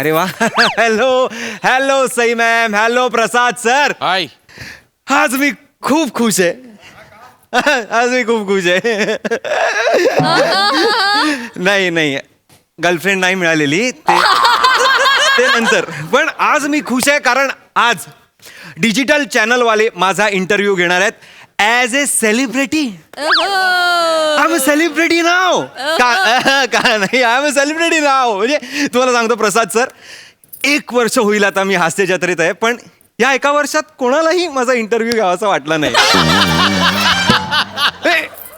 अरे वा. Hello hello Sai ma'am. Hello Prasad sir. Hi. आज मी खूप खुश आहे. आज मी खूप खुश आहे. नाही गर्लफ्रेंड नाही मिळालेली ते नंतर. पण आज मी खुश आहे कारण आज डिजिटल चॅनलवाले माझा इंटरव्ह्यू घेणार आहेत as a celebrity. I am a celebrity नाव. का नाही, आय एम अ सेलिब्रिटी नाव. म्हणजे तुम्हाला सांगतो प्रसाद सर, 1 वर्ष होईल आता मी हास्य जत्रेत आहे, पण या 1 वर्षात कोणालाही माझा इंटरव्ह्यू घ्यावासा वाटला नाही.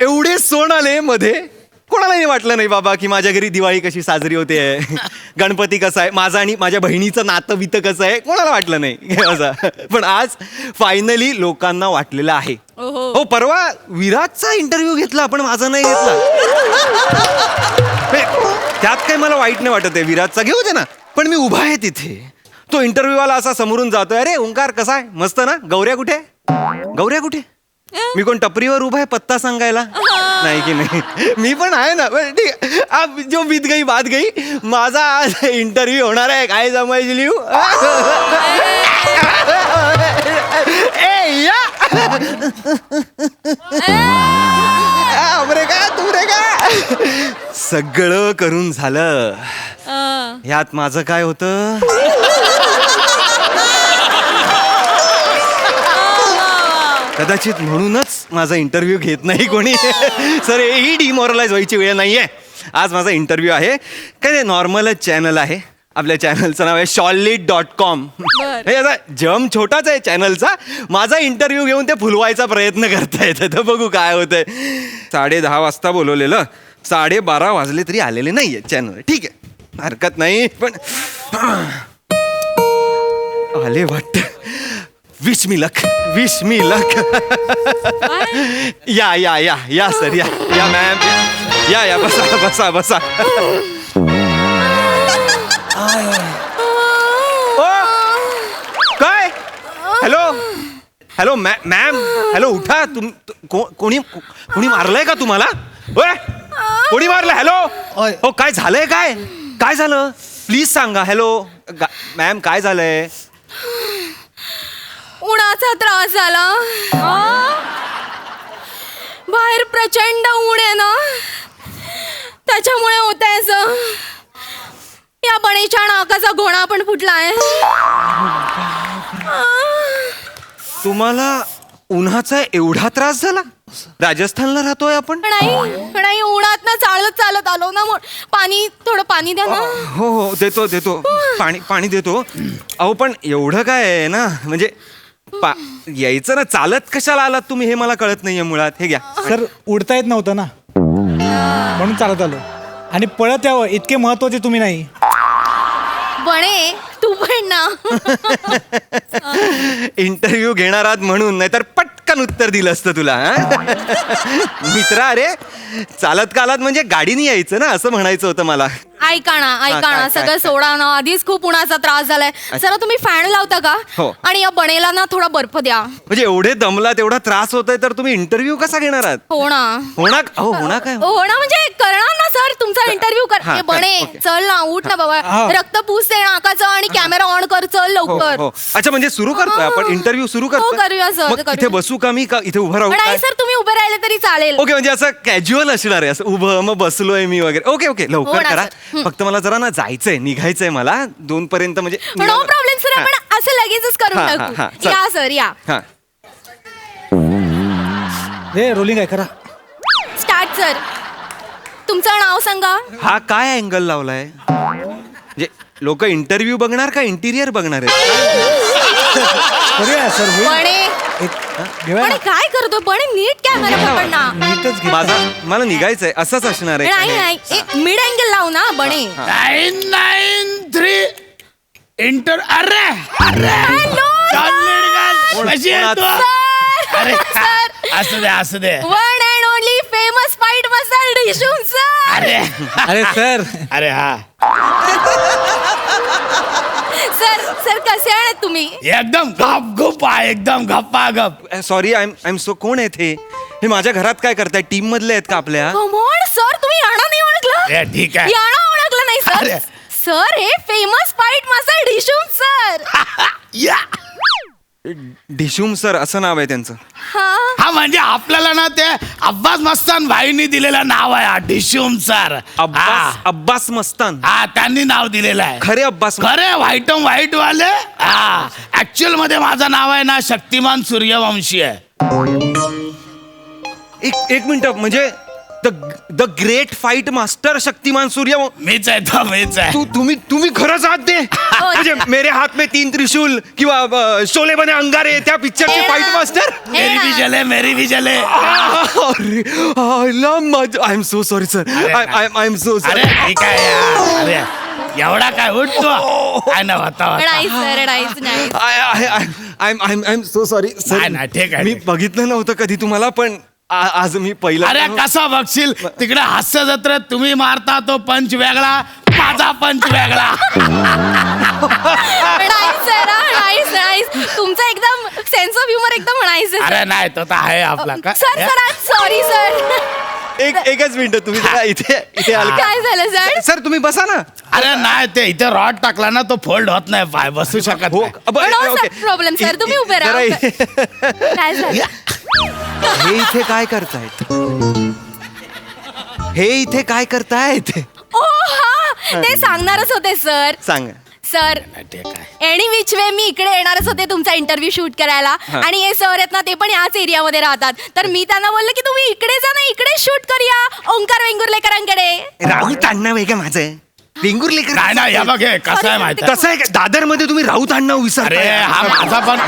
एवढे सण आले मध्ये, कोणालाही वाटलं नाही बाबा की माझ्या घरी दिवाळी कशी साजरी होते, गणपती कसा आहे, माझं आणि माझ्या बहिणीचं नातं बितं कसं आहे, कोणाला वाटलं नाही असं. पण आज फायनली लोकांना वाटलेलं आहे. हो, परवा विराजचा इंटरव्ह्यू घेतला पण माझा नाही घेतला. त्यात काही मला वाईट नाही वाटत आहे, विराजचा घेऊ दे ना. पण मी उभा आहे तिथे, तो इंटरव्ह्यू वाला असा समोरून जातोय, अरे ओंकार कसा आहे, मस्त ना, गौऱ्या कुठे, गौऱ्या कुठे. मी कोण टपरीवर उभा आहे पत्ता सांगायला, नाही की नाही. मी पण आहे ना. ठीक आहे, अब जो बीत गई बात गई. माझा आज इंटरव्ह्यू होणार आहे, काय समजली. सगळं करून झालं, यात माझं काय होतं. कदाचित म्हणूनच माझा इंटरव्ह्यू घेत नाही कोणी. सर, ही डिमॉरलाइज व्हायची वेळ नाहीये. आज माझा इंटरव्ह्यू आहे, काय नाही, नॉर्मलच चॅनल आहे. आपल्या चॅनलचं नाव आहे solid.com. हे आता जम छोटाच आहे चॅनलचा. माझा इंटरव्ह्यू घेऊन ते फुलवायचा प्रयत्न करतायत, तर बघू काय होतंय. 10:30 वाजता बोलवलेलं, 12:30 वाजले तरी आलेले नाहीये चॅनल. ठीक आहे, हरकत नाही, पण आले वाटत. Wish me luck. या या या या सर, या मॅम, या बसा. काय, हॅलो मॅम, हॅलो, उठा. कोणी मारलंय का तुम्हाला. कोणी मारलं. हॅलो, हो, काय झालंय, काय झालं, प्लीज सांगा. हॅलो मॅम, काय झालंय. उन्हाचा त्रास झाला. बाहेर प्रचंड ऊन आहे ना, त्याच्यामुळे होतंय असं. या बणीच्या नाकाचा घोणा पण फुटलाय. तुम्हाला उन्हाचा एवढा त्रास झाला. राजस्थानला राहतोय आपण. नाही, उन्हात ना चालत आलो ना. थोडं पाणी द्या ना. हो, देतो. पाणी देतो. अहो, पण एवढं काय आहे ना, म्हणजे यायचं ना, चालत कशाला आलात तुम्ही हे मला कळत नाहीये मुळात. हे घ्या. सर, उडता येत नव्हतं ना, म्हणून चालत आलो. आणि पळत यावं इतके महत्वाचे तुम्ही नाही. बणे, तू पण ना. इंटरव्ह्यू घेणार आहात म्हणून, नाहीतर पटकन उत्तर दिलं असतं तुला. मित्रा, अरे चालत कालात म्हणजे गाडीने यायचं ना, असं म्हणायचं होतं मला. ऐका ना, सगळं सोडा ना. आधीच खूप उन्हाचा त्रास झालाय. जरा तुम्ही फॅन लावता का. हो. आणि या बणेला ना थोडा बर्फ द्या. म्हणजे एवढे दमला, तेवढा त्रास होतोय, तर तुम्ही इंटरव्ह्यू कसा घेणार आहात. हो ना. होणार काय. हो ना, म्हणजे करणार ना सर तुमचा इंटरव्ह्यू कर. हा, हे बणे, ओके. चल ना, उठ ना बाबा. रक्त पूस दे नाकाचं आणि कॅमेरा ऑन कर, चल लवकर. हो. अच्छा, म्हणजे सुरू करतोय आपण इंटरव्ह्यू, सुरू हो, करतोय. करूया सर, मग इथे बसू का मी, का इथे उभं राहू. नाही सर, तुम्ही उभे राहिले तरी चालेल. ओके, म्हणजे असं कॅज्युअल असणार आहे, असं उभं मग बसलोय मी वगैरे. ओके, हो लवकर ना, करा. सर. फक्त मला जरा ना जायचंय, निघायचंय मला 2 पर्यंत. म्हणजे नो प्रॉब्लेम सर, हा. आपण असं लगेचच करून हा, टाकू. चल. या सर, या. हा. रे, रोलिंग आहे करा. Start sir. तुमचं नाव सांगा. हा काय अँगल लावलाय. म्हणजे लोक इंटरव्ह्यू बघणार का इंटिरियर बघणार आहेत. करूया सर, होईल. बणे, घेऊया ना. काय करतो बणे, नीट कॅमेरा पकड ना. नीटच घे. मला निघायचंय, असंच असणार आहे. नाही, एक मिड अँगल लाव ना बणे. 993 इंटर. अरे हॅलो कशी आहे तू. अरे असू दे. One and only famous fight मसाल डिशूम सर. अरे सर, अरे हा, सर कसे आहात तुम्ही. एकदम गप आहे, एकदम गप्पा. Sorry, I am so. कोण आहेत हे माझ्या घरात काय करताय. टीम मधले आहेत का आपल्या. कमॉन सर, तुम्ही याणा नाही ओळखलं. ठीक आहे. याणा ओळखलं नाही सर. सर हे famous fight master Dishoom sir. या डिशूम सर असं नाव आहे त्यांचं. हा म्हणजे आपल्याला ना ते अब्बास मस्तान भाईंनी दिलेलं नाव आहे हा डिशूम सर. अब्बास मस्तान. हा त्यांनी नाव दिलेलं आहे. खरे अब्बास खरे व्हाईट वाले. हा ऍक्च्युअल मध्ये माझं नाव आहे ना शक्तिमान सूर्यवंशी आहे. एक मिनिट म्हणजे the great fight master Shaktimaan सूर्य. मीच आहे तो मीच आहे. तुम्ही खरंच आहात ते म्हणजे मेरे हात में 3 त्रिशूल किंवा शोले बने अंगारे त्या पिक्चरचे फाईट मास्टर. मेरी भी जले. I am so sorry sir. I am so अरे सॉरी. ठीक आहे यार. अरे एवढा काय उठतो काय ना होता nice sir nice. I am so sorry नाही, सर. नाही, ठीक आहे, मी ठीक. बघितलं नव्हतं कधी तुम्हाला पण आज मी पहिला. अरे कसा बघशील तिकडे हास्य जत्रेत तुम्ही मारता तो पंच वेगळा माझा पंच वेगळा. नाईस तुमचा एकदम सेन्स ऑफ ह्युमर एकदम नाईस आहे अरे नाही तो तर आहे आपला का. Sir sorry sir. एकच मिनिट तुम्ही जरा इथे आले. काय झालं सर. सर तुम्ही बसा ना. अरे नाही ते इथे रॉड टाकला ना तो फोल्ड होत नाही पाय बसू शकत हो नाही. प्रॉब्लेम सर तुम्ही उभे राहा. काय झालं. हे इथे काय करतायत. हे इथे काय करतायत. ओ हा ते सांगणारच होते सर. सांगा. सर ठीक आहे. एनी विच वे मी इकडे येणारच होते तुमचा इंटरव्ह्यू शूट करायला. आणि हे सर आहेत ना ते पण याच एरियामध्ये राहतात. तर मी त्यांना बोलले की तुम्ही इकडे जा ना इकडे शूट करूया ओंकार वेंगुर्लेकरांकडे. राऊत अण्णा आहे का माझं. वेंगुर्लेकर नाही नाही या बघ हे कसं आहे माहिती आहे? कसं आहे दादर मध्ये तुम्ही राऊत अण्णा अरे विसरताय. हा माझा पण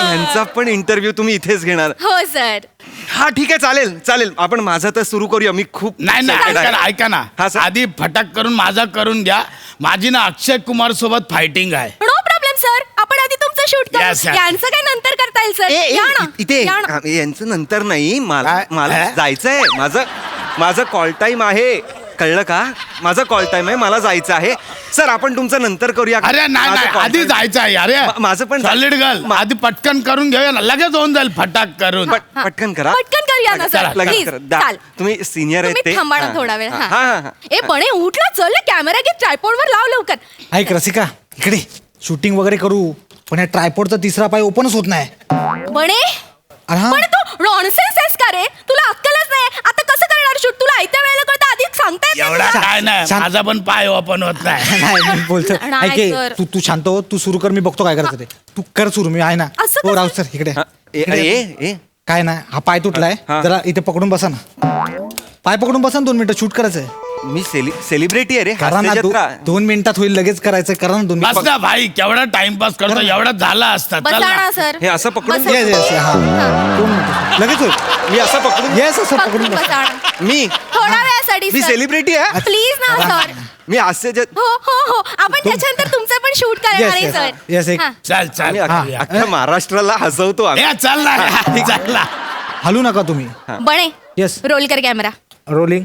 यांचा पण इंटरव्ह्यू तुम्ही इथेच घेणार. हो सर. हा ठीक आहे चालेल आपण माझा तर सुरू करूया. मी खूप नाही excited आहे. ऐका ना हा, सर. आधी फटाक करून माझा करून घ्या. माझी ना अक्षय कुमार सोबत फायटिंग आहे. नो प्रॉब्लेम सर आपण आधी तुमचं शूट Yes, करू. sir. यांचं काय नंतर करता येईल सर. या ना इथे या ना. यांचं नंतर नाही. मला काय? मला हे? जायचंय. माझं कॉल टाइम आहे. कळलं का. माझा कॉल टाइम आहे. मला जायचं आहे. सर आपण तुमचं नंतर करूया. अरे नाही माझं call आधी time- जायचं आहे अरे माझं पण सॉलिड गर्ल आधी पटकन करून घेऊया ना लगेच होऊन जाईल फटाक करून. पटकन करा. पटकन करूया ना चला, सर लगेच प्लीज. करा. दा- चाल तुम्ही सिनियर आहेत तुम्ही ते. थांबा ना हा. थोडा वेळ. हा. ए बणे उठला चल कॅमेरा घे ट्रायपॉडवर लाव लवकर. ऐक रसिका इकडे शूटिंग वगैरे करू पण या ट्रायपॉडचा तिसरा पाय ओपनच होत नाही. बणे अरे हा. पण तू नॉनसेन्स आहेस का रे. तुला अक्कलच नाही. आता कसं करणार शूट. तुला आयत्या वेळेला कळतं आधी सांगता येत एवढा नाही. काय नाही शांत. माझा पण पाय ओपन होत नाही. नाही मी बोलतो नाही, ऐके सर. तू शांत हो. तू सुरू कर मी बघतो काय करायचं ते. तू कर सुरू मी आहे ना. असं हो कसं? राऊत सर इकडे. हा, इकडे. ए काय नाही हा पाय तुटलाय हा. जरा इथे पकडून बसा ना. पाय पकडून बसा ना 2 मिनिटं शूट करायचंय. मी सेलिब्रिटी आहे रे. करा ना हास्याच्यात का? 2 मिनिटात होईल लगेच करायचं. करा ना 2 बस मिनिट. ना भाई केवढा टाइमपास करतो एवढा झाला असता. बसा चल ना ना. सर. हे असं पकडून बसा. येस येस हा 2 मिनिटं लगेच होईल. मी असं पकडून येस असं पकडून पकडून बसा. बसा ना. मी थोडा वेळासाठी मी सर. सेलिब्रिटी आहे. प्लीज ना सर. मी हास्याच्यात हो आपण त्याच्यानंतर तुमचं पण शूट करणार Yes, आहे yes. सर. Yes, एक- हा. चल चल आम्ही करूया. अख्ख्या महाराष्ट्राला हसवतो आम्ही. ए, चल ना चल ना. हलू नका तुम्ही. बणे येस रोल कर camera. Rolling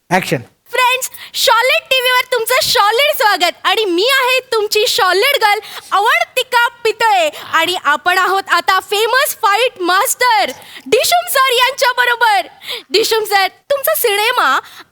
action. Friends solid टीव्हीवर तुमचं शॉलिड स्वागत. आणि मी आहे तुमची शॉलिड गर्ल अवंतिका पितळे. आणि आपण आहोत आता famous fight master Dishoom sir यांच्या बरोबर. डिशूम सर तुमचा सिनेमा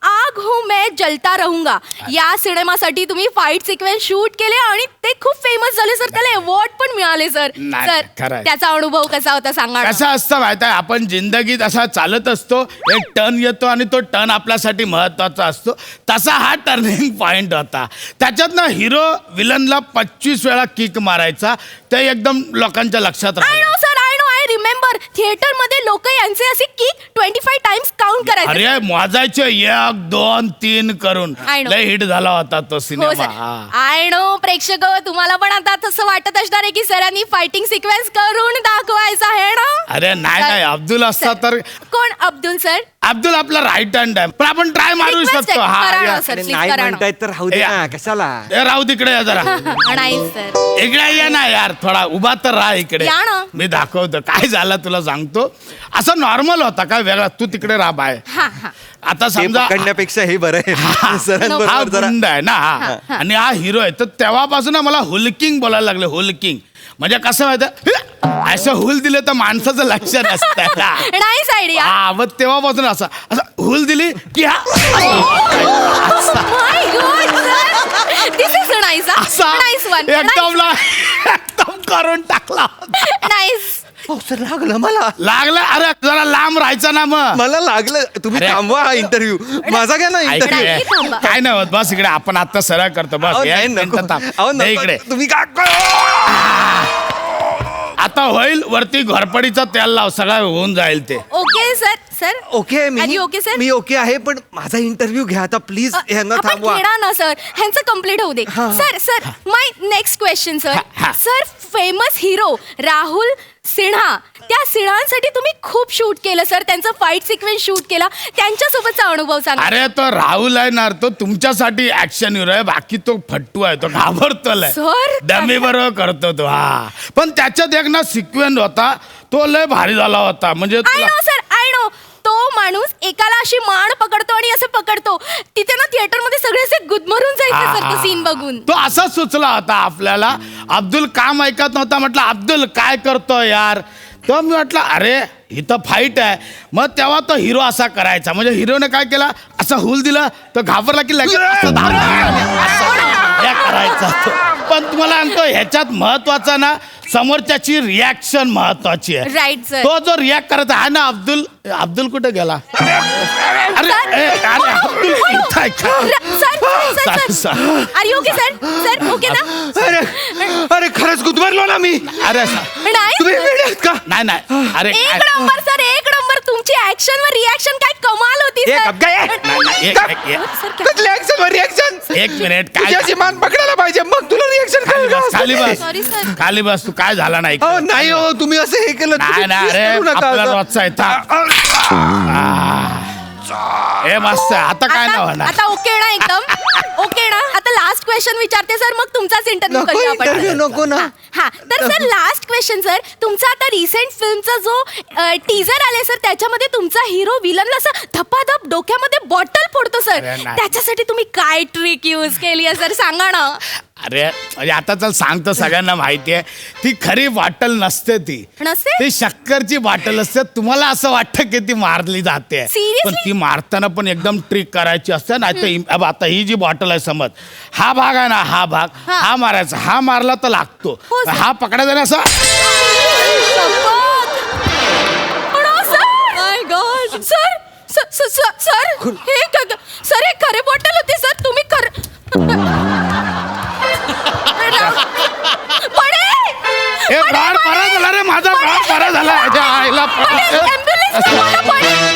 आग हूं मैं जलता रहूंगा या सिनेमासाठी तुम्ही फाईट सिक्वेन्स शूट केले आणि ते खूप फेमस झाले सर. त्याला अवॉर्ड पण मिळाले सर. नाही, सर खरं आहे. त्याचा अनुभव कसा होता सांगा ना. कसं असतं माहिती आहे आपण जिंदगीत असा चालत असतो एक टर्न येतो आणि तो टर्न आपल्यासाठी महत्वाचा असतो. तसा हा टर्निंग पॉइंट होता. त्याच्यात ना हिरो विलनला 25 वेळा किक मारायचा. ते एकदम लोकांच्या लक्षात आय राहिलं. No sir I remember theatre मध्ये लोक यांचे असे किक 25 टाइम्स काउंट करायचे. अरे मोजायचे 1 2 3 करून I know. लय हिट झाला होता तो हो सिनेमा. सर हा. आय नो प्रेक्षक तुम्हाला पण आता तसं वाटत असणार आहे की सरांनी फायटिंग सिक्वेन्स करून दाखवायचा आहे ना. अरे नाही नाही अब्दुल असता तर कोण अब्दुल सर. अब्दुल आपला राईट हँड आहे पण आपण ट्राय मारू Request आहे. शकतो. हा करा ना, या. सर. अरे please नाही करा ना. म्हणतायत तर राहू दे ए, ना. कशाला. ए, राहू तिकडे या जरा नाही सर. इकडे ये ना यार थोडा उभा तर राहा इकडे. या ना. मी दाखवतो काय झालं तुला सांगतो. असं नॉर्मल होता काय वेगळा. तू तिकडे राहा बाय. हा हा आता ते समजा पकडण्यापेक्षा हे बरं आहे. हा सरांबरोबर जरा गुंड आहे ना हा. आणि हा हिरो आहे तर तेव्हापासून ना मला हुलकिंग बोलायला लागले. हुलकिंग म्हणजे कसं माहिती असं हुल दिलं तर माणसाचं लक्ष नसतं. Nice idea. हा मग तेव्हापासून असं असं हूल दिली की हा my god sir this is nice असा नाईस वन एकदम करून टाकला. नाईस. हो सर लागलं मला. लागलं. अरे जरा लांब राहायचा ना मग. मला लागलं. तुम्ही अरे. थांबवा हा इंटरव्ह्यू माझा घ्या ना ऐक इंटरव्ह्यू. रे. नाही, थांबा. काय नाही होत बस इकडे आपण आता सरळ करतो बस अहो, एक नाही, नको. मिनिटं थांब. अहो, नाही, नको. इकडे तुम्ही काय आता होईल वरती घोरपडीचा तेल लाव सगळं होऊन जाईल ते. Okay sir sir okay Are you okay, sir? Me okay आहे पण माझा इंटरव्ह्यू घ्या आता प्लीज ह्यांना आपण थांबवा. घेणार ना सर ह्यांचं कम्प्लीट होऊ दे. सर सर माय नेक्स्ट क्वेश्चन सर. हा. Sir famous hero Rahul Sinha त्या सिन्हांसाठी तुम्ही खूप शूट केलं सर त्यांचं फाईट सिक्वेन्स शूट केला त्यांच्यासोबतचा अनुभव सांगा. अरे तो राहुल आहे ना तो तुमच्यासाठी ऍक्शन हिरो आहे बाकी तो फट्टू आहे तो घाबरतोय सर, डमी बरोबर करतो तो हा पण त्याच्यात एक ना सिक्वेन्स होता तो लय भारी झाला होता म्हणजे आय तुला- नो सर आय नो तो माणूस एकाला अशी मान पकडतो आणि असं पकडतो तिथे ना थिएटर मध्ये सगळे असे गुदमरून जायचे सर तो सीन बघून. तो असा सुचला होता आपल्याला. अब्दुल काम ऐकत नव्हता म्हटलं अब्दुल काय करतो यार तो मी म्हटलं अरे इथं फाईट आहे मग तेव्हा तो हिरो असा करायचा म्हणजे हिरोने काय केला असं हूल दिलं तो घाबरला की लगेच असं धावला आणि असं हे करायचा तो. पण तुम्हाला सांगतो ह्याच्यात महत्वाचा ना समोरच्याची रिॲक्शन महत्वाची आहे. Right sir. तो जो रिॲक्ट करायचा हा ना अब्दुल अब्दुल कुठे गेला अरे अरे अब्दुल इथं आहे का? Sir are you okay sir sir okay ना. अरे अरे खरंच गुदमरलो ना मी. अरे नाही तुम्ही वेडे आहेत का? नाही नाही अरे एक नंबर सर एक नंबर तुमची ऍक्शन वर रिॲक्शन काय कमाल होती एक सर. अबगा ये. नाही, एक- एक- एक- सर, काय- कसले ऍक्शन वर रिॲक्शन. एक मिनिट काय तुझ्याची मान पकडायला पाहिजे मग तुला रिॲक्शन खाली बस खाली बस Sorry, sir. खाली बस तू काय झाला नाही हो नाही हो तुम्ही असं हे केलं नाही तुम्ही नाही please अरे करू नका आपला असं. रोजचा हे मस्त आहे. आता काय नाही आता होणार आता ओके ना एकदम ओके ना आता लास्ट क्वेश्चन विचारते सर मग तुमचाच इंटरव्ह्यू नको करूया interview, आपण. नको ना. हा तर सर लास्ट क्वेश्चन सर तुमचा आता रिसेंट फिल्मचा जो टीजर आले सर त्याच्यामध्ये तुमचा हिरो विलनला असं धपाधप डोक्यामध्ये बॉटल फोडतो सर अरे नाही. त्याच्यासाठी तुम्ही काय ट्रिक यूज केली आहे सर सांगा ना. अरे म्हणजे आता चल सांगतो सगळ्यांना माहिती आहे ती खरी बाटल नसते ती नसते? ती शक्करची बाटल असते तुम्हाला असं वाटतं की ती मारली जाते Seriously? पण ती मारताना पण एकदम ट्रिक करायची असते नाही तर आता ही जी बॉटल आहे समज हा भाग आहे ना हा भाग हा. हा मारायचा हा मारला तर लागतो हो, sir. हा पकडायचा ना असं माय गॉड सर सर हे सर हे खरे बॉटल होते सर तुम्ही हे प्राण बरा झाला रे माझा प्राण बरा झाला याच्या आईला ॲम्ब्युलन्स